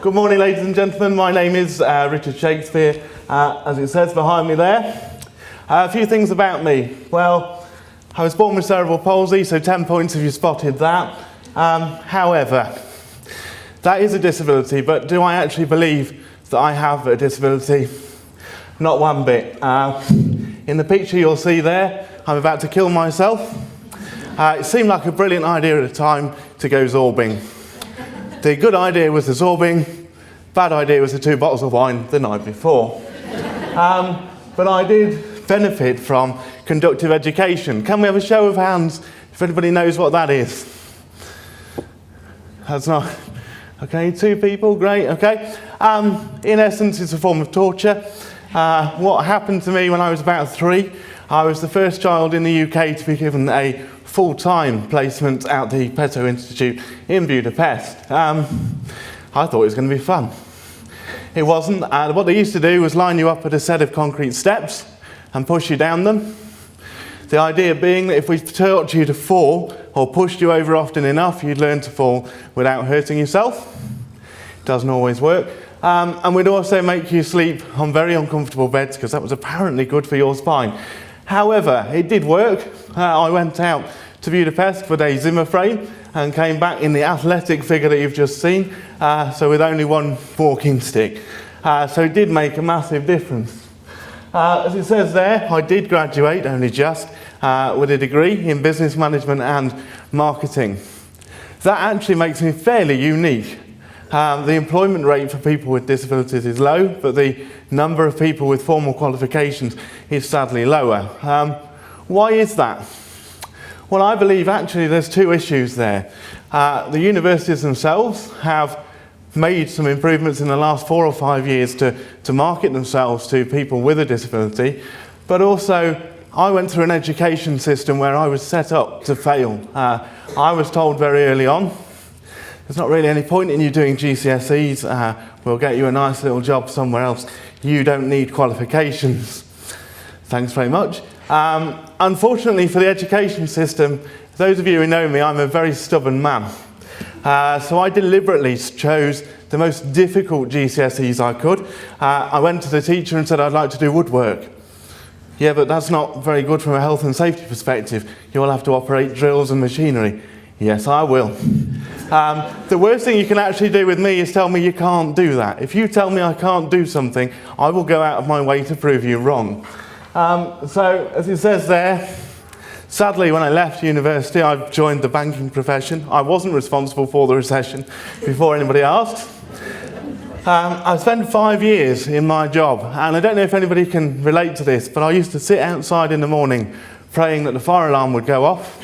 Good morning, ladies and gentlemen. My name is Richard Shakepheare, as it says behind me there. A few things about me. Well, I was born with cerebral palsy, so 10 points if you spotted that. However, that is a disability, but do I actually believe that I have a disability? Not one bit. In the picture you'll see there, I'm about to kill myself. It seemed like a brilliant idea at the time to go zorbing. The good idea was the zorbing, bad idea was the 2 bottles of wine the night before. But I did benefit from conductive education. Can we have a show of hands if anybody knows what that is? That's not... Okay, 2 people, great, okay. In essence, it's a form of torture. What happened to me when I was about 3, I was the first child in the UK to be given a full-time placement at the Peto Institute in Budapest. I thought it was going to be fun. It wasn't. What they used to do was line you up at a set of concrete steps and push you down them. The idea being that if we taught you to fall or pushed you over often enough, you'd learn to fall without hurting yourself. It doesn't always work. And we'd also make you sleep on very uncomfortable beds because that was apparently good for your spine. However, it did work. I went out to Budapest with a Zimmer frame and came back in the athletic figure that you've just seen, so with only 1 walking stick. So it did make a massive difference. As it says there, I did graduate, only just, with a degree in business management and marketing. That actually makes me fairly unique. The employment rate for people with disabilities is low, but the number of people with formal qualifications is sadly lower. Why is that? Well, I believe actually there's 2 issues there. The universities themselves have made some improvements in the last 4 or 5 years to market themselves to people with a disability, but also I went through an education system where I was set up to fail. I was told very early on, there's not really any point in you doing GCSEs, we'll get you a nice little job somewhere else. You don't need qualifications. Thanks very much. Unfortunately for the education system, those of you who know me, I'm a very stubborn man. So I deliberately chose the most difficult GCSEs I could. I went to the teacher and said I'd like to do woodwork. Yeah, but that's not very good from a health and safety perspective. You'll have to operate drills and machinery. Yes, I will. The worst thing you can actually do with me is tell me you can't do that. If you tell me I can't do something, I will go out of my way to prove you wrong. So, as it says there, sadly when I left university I joined the banking profession. I wasn't responsible for the recession before anybody asked. I spent 5 years in my job, and I don't know if anybody can relate to this, but I used to sit outside in the morning praying that the fire alarm would go off.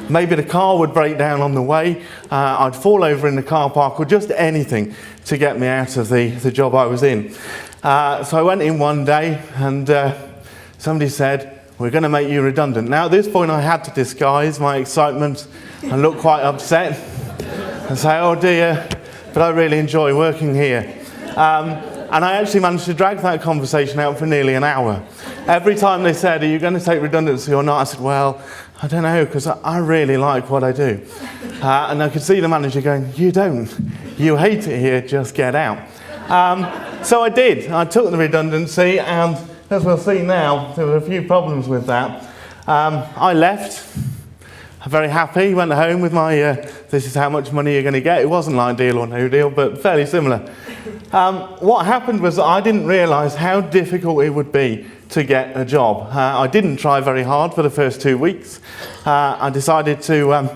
Maybe the car would break down on the way, I'd fall over in the car park, or just anything to get me out of the job I was in. So I went in one day and somebody said, we're going to make you redundant. Now at this point I had to disguise my excitement and look quite upset and say, oh dear, but I really enjoy working here. And I actually managed to drag that conversation out for nearly an hour. Every time they said, are you going to take redundancy or not? I said, well, I don't know, because I really like what I do. And I could see the manager going, you don't. You hate it here, just get out. So I did. I took the redundancy, and as we'll see now, there were a few problems with that. I left, very happy, went home with my, this is how much money you're going to get. It wasn't like Deal or No Deal, but fairly similar. What happened was that I didn't realise how difficult it would be to get a job. I didn't try very hard for the first 2 weeks. I decided to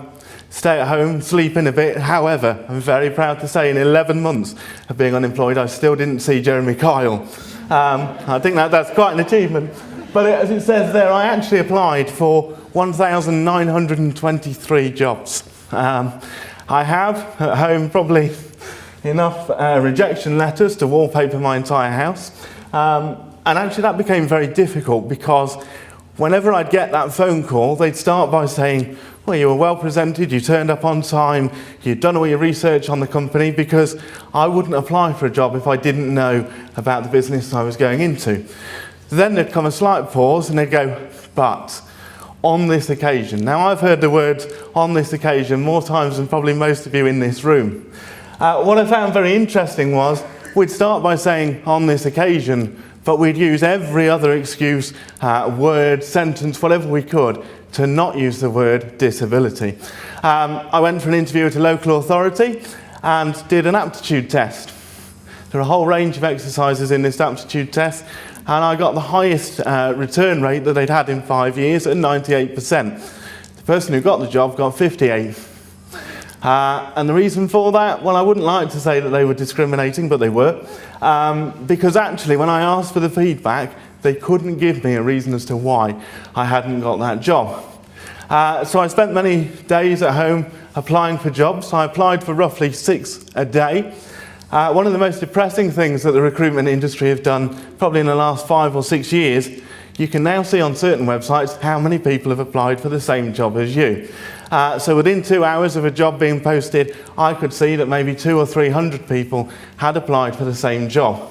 stay at home, sleep in a bit. However, I'm very proud to say in 11 months of being unemployed, I still didn't see Jeremy Kyle. I think that's quite an achievement. But as it says there, I actually applied for 1,923 jobs. I have at home probably enough rejection letters to wallpaper my entire house. And actually that became very difficult because whenever I'd get that phone call, they'd start by saying, well, you were well presented, you turned up on time, you'd done all your research on the company, because I wouldn't apply for a job if I didn't know about the business I was going into. Then there'd come a slight pause and they'd go, but on this occasion. Now I've heard the words on this occasion more times than probably most of you in this room. What I found very interesting was we'd start by saying on this occasion, but we'd use every other excuse, word, sentence, whatever we could, to not use the word disability. I went for an interview at a local authority and did an aptitude test. There are a whole range of exercises in this aptitude test, and I got the highest return rate that they'd had in 5 years at 98%. The person who got the job got 58. And the reason for that, well, I wouldn't like to say that they were discriminating, but they were. Because actually, when I asked for the feedback, they couldn't give me a reason as to why I hadn't got that job. So I spent many days at home applying for jobs. I applied for roughly 6 a day. One of the most depressing things that the recruitment industry have done, probably in the last 5 or 6 years, you can now see on certain websites how many people have applied for the same job as you. So within 2 hours of a job being posted, I could see that maybe 200 or 300 people had applied for the same job.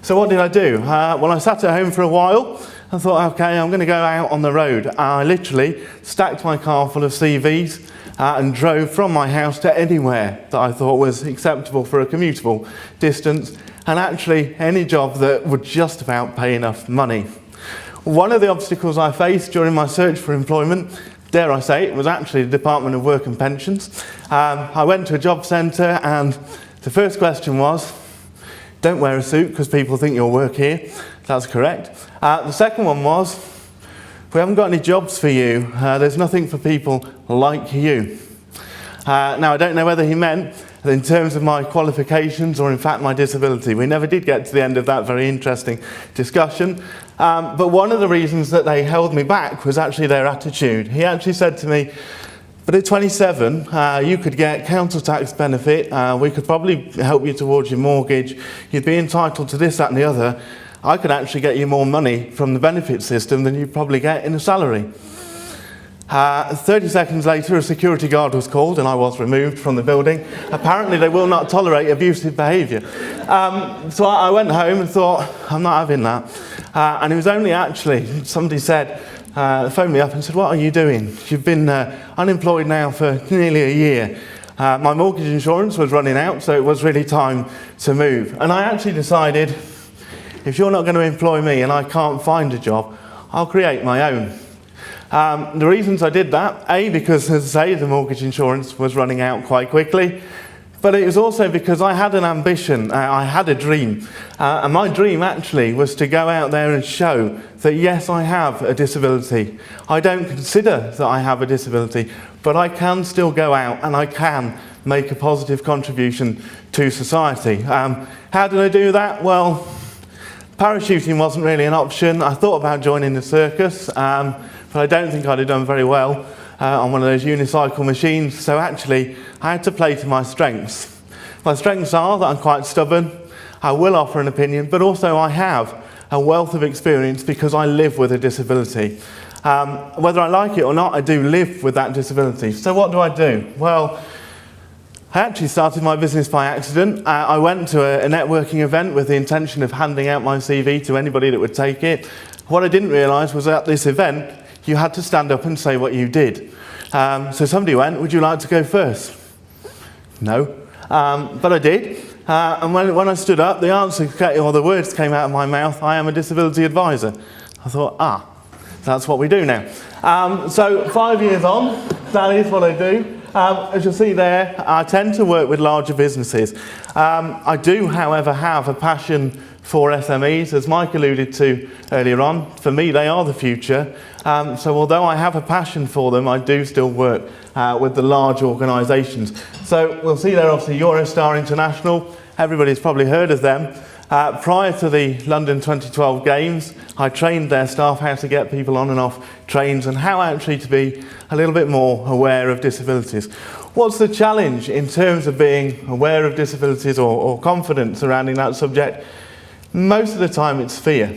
So what did I do? Well, I sat at home for a while and thought, okay, I'm going to go out on the road. I literally stacked my car full of CVs and drove from my house to anywhere that I thought was acceptable for a commutable distance, and actually any job that would just about pay enough money. One of the obstacles I faced during my search for employment, dare I say it, was actually the Department of Work and Pensions. I went to a job centre and the first question was, don't wear a suit because people think you'll work here. That's correct. The second one was, we haven't got any jobs for you. There's nothing for people like you. Now, I don't know whether he meant in terms of my qualifications or in fact my disability. We never did get to the end of that very interesting discussion. But one of the reasons that they held me back was actually their attitude. He actually said to me, but at 27, you could get council tax benefit, we could probably help you towards your mortgage, you'd be entitled to this, that and the other. I could actually get you more money from the benefit system than you'd probably get in a salary. 30 seconds later, a security guard was called and I was removed from the building. Apparently they will not tolerate abusive behaviour. So I went home and thought, I'm not having that. And it was only actually, somebody said, phoned me up and said, what are you doing? You've been unemployed now for nearly a year. My mortgage insurance was running out, so it was really time to move. And I actually decided, if you're not going to employ me and I can't find a job, I'll create my own. The reasons I did that, A, because, as I say, the mortgage insurance was running out quite quickly, but it was also because I had an ambition, I had a dream, and my dream actually was to go out there and show that yes, I have a disability. I don't consider that I have a disability, but I can still go out and I can make a positive contribution to society. How did I do that? Well, parachuting wasn't really an option. I thought about joining the circus, but I don't think I'd have done very well on one of those unicycle machines, so actually I had to play to my strengths. My strengths are that I'm quite stubborn, I will offer an opinion, but also I have a wealth of experience because I live with a disability. Whether I like it or not, I do live with that disability. So what do? Well, I actually started my business by accident. I went to a networking event with the intention of handing out my CV to anybody that would take it. What I didn't realise was at this event, you had to stand up and say what you did. So somebody went, would you like to go first? No, but I did. And when I stood up, the answer, or the words came out of my mouth, I am a disability advisor. I thought, that's what we do now. So 5 years on, that is what I do. As you'll see there, I tend to work with larger businesses. I do, however, have a passion for SMEs, as Mike alluded to earlier on. For me, they are the future. So although I have a passion for them, I do still work with the large organisations. So we'll see there, obviously, Eurostar International. Everybody's probably heard of them. Prior to the London 2012 Games, I trained their staff how to get people on and off trains and how actually to be a little bit more aware of disabilities. What's the challenge in terms of being aware of disabilities or confident surrounding that subject? Most of the time it's fear.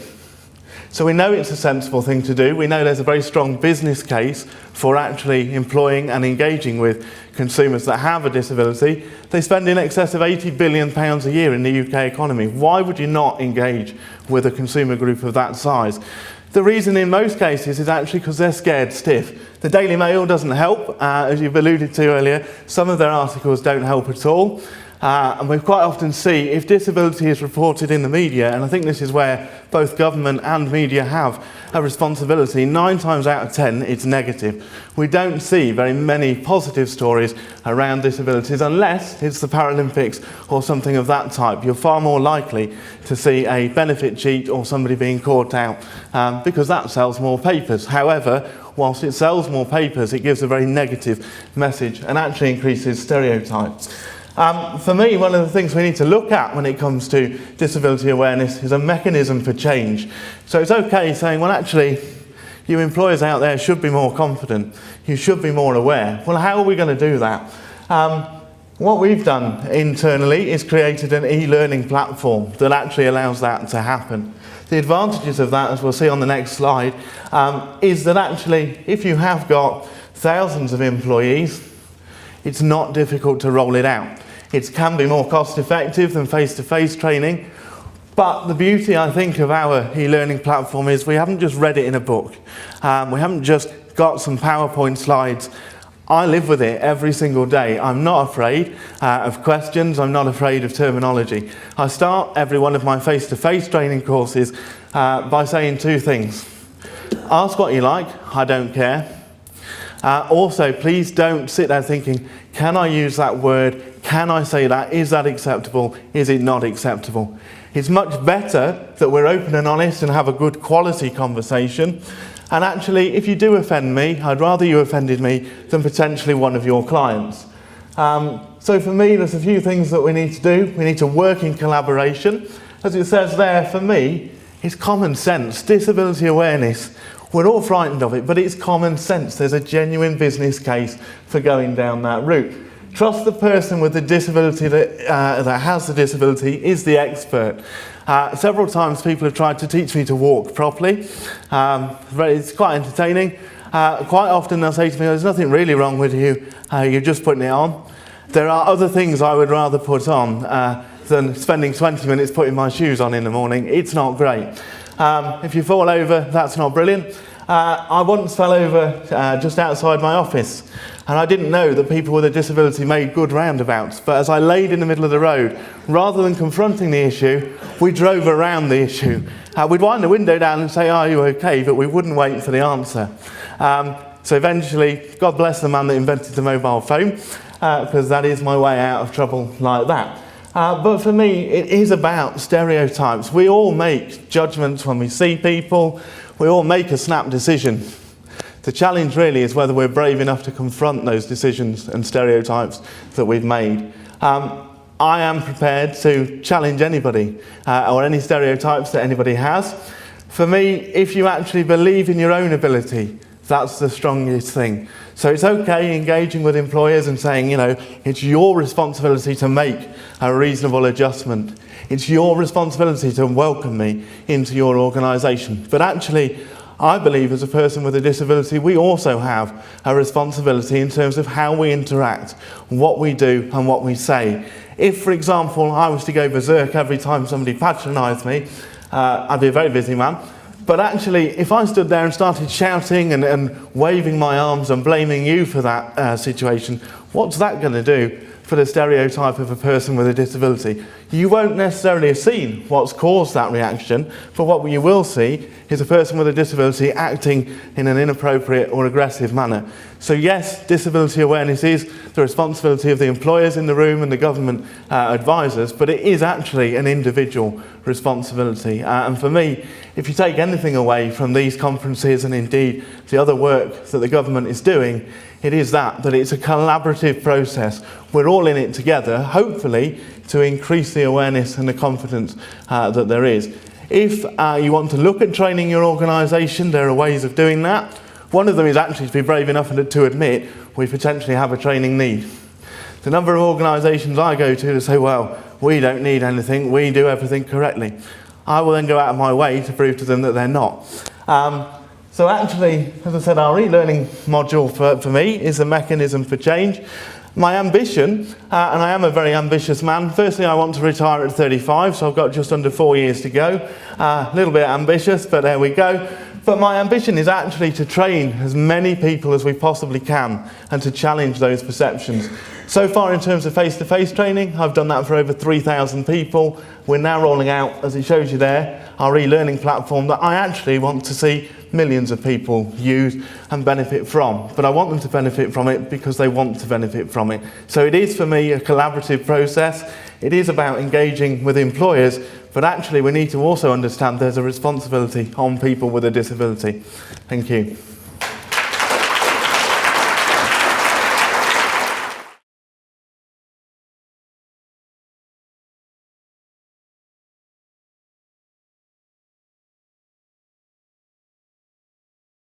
So we know it's a sensible thing to do. We know there's a very strong business case for actually employing and engaging with consumers that have a disability. They spend in excess of £80 billion a year in the UK economy. Why would you not engage with a consumer group of that size? The reason in most cases is actually because they're scared stiff. The Daily Mail doesn't help, as you've alluded to earlier. Some of their articles don't help at all. And we quite often see if disability is reported in the media, and I think this is where both government and media have a responsibility, 9 times out of 10 it's negative. We don't see very many positive stories around disabilities unless it's the Paralympics or something of that type. You're far more likely to see a benefit cheat or somebody being caught out because that sells more papers. However, whilst it sells more papers, it gives a very negative message and actually increases stereotypes. For me, one of the things we need to look at when it comes to disability awareness is a mechanism for change. So it's okay saying, well, actually, you employers out there should be more confident. You should be more aware. Well, how are we going to do that? What we've done internally is created an e-learning platform that actually allows that to happen. The advantages of that, as we'll see on the next slide, is that actually, if you have got thousands of employees, it's not difficult to roll it out. It can be more cost effective than face-to-face training, but the beauty, I think, of our e-learning platform is we haven't just read it in a book. We haven't just got some PowerPoint slides. I live with it every single day. I'm not afraid of questions. I'm not afraid of terminology. I start every one of my face-to-face training courses by saying 2 things. Ask what you like, I don't care. Also, please don't sit there thinking, can I use that word? Can I say that? Is that acceptable? Is it not acceptable? It's much better that we're open and honest and have a good quality conversation. And actually, if you do offend me, I'd rather you offended me than potentially one of your clients. So for me, there's a few things that we need to do. We need to work in collaboration. As it says there, for me, it's common sense, disability awareness. We're all frightened of it, but it's common sense. There's a genuine business case for going down that route. Trust the person with the disability that has the disability is the expert. Several times people have tried to teach me to walk properly. It's quite entertaining. Quite often they'll say to me, there's nothing really wrong with you, you're just putting it on. There are other things I would rather put on than spending 20 minutes putting my shoes on in the morning. It's not great. If you fall over, that's not brilliant. I once fell over just outside my office, and I didn't know that people with a disability made good roundabouts. But as I laid in the middle of the road, rather than confronting the issue, we drove around the issue. We'd wind the window down and say, are you okay? But we wouldn't wait for the answer. So eventually, God bless the man that invented the mobile phone, because that is my way out of trouble like that. But for me, it is about stereotypes. We all make judgments when we see people. We all make a snap decision. The challenge really is whether we're brave enough to confront those decisions and stereotypes that we've made. I am prepared to challenge anybody or any stereotypes that anybody has. For me, if you actually believe in your own ability, that's the strongest thing. So it's okay engaging with employers and saying, you know, it's your responsibility to make a reasonable adjustment. It's your responsibility to welcome me into your organisation. But actually, I believe as a person with a disability, we also have a responsibility in terms of how we interact, what we do and what we say. If, for example, I was to go berserk every time somebody patronised me, I'd be a very busy man. But actually, if I stood there and started shouting and waving my arms and blaming you for that situation, what's that going to do for the stereotype of a person with a disability? You won't necessarily have seen what's caused that reaction, but what you will see is a person with a disability acting in an inappropriate or aggressive manner. So yes, disability awareness is the responsibility of the employers in the room and the government advisors, but it is actually an individual responsibility. And for me, if you take anything away from these conferences and indeed the other work that the government is doing, it is that it's a collaborative process. We're all in it together, hopefully to increase the awareness and the confidence that there is. If you want to look at training your organisation, there are ways of doing that. One of them is actually to be brave enough to admit we potentially have a training need. The number of organisations I go to say, well, we don't need anything, we do everything correctly. I will then go out of my way to prove to them that they're not. So actually, as I said, our e-learning module for me is a mechanism for change. My ambition, and I am a very ambitious man, firstly I want to retire at 35, so I've got just under 4 years to go. A little bit ambitious, but there we go. But my ambition is actually to train as many people as we possibly can and to challenge those perceptions. So far in terms of face-to-face training, I've done that for over 3,000 people. We're now rolling out, as it shows you there, our e-learning platform that I actually want to see millions of people use and benefit from. But I want them to benefit from it because they want to benefit from it. So it is for me a collaborative process. It is about engaging with employers, but actually we need to also understand there's a responsibility on people with a disability. Thank you.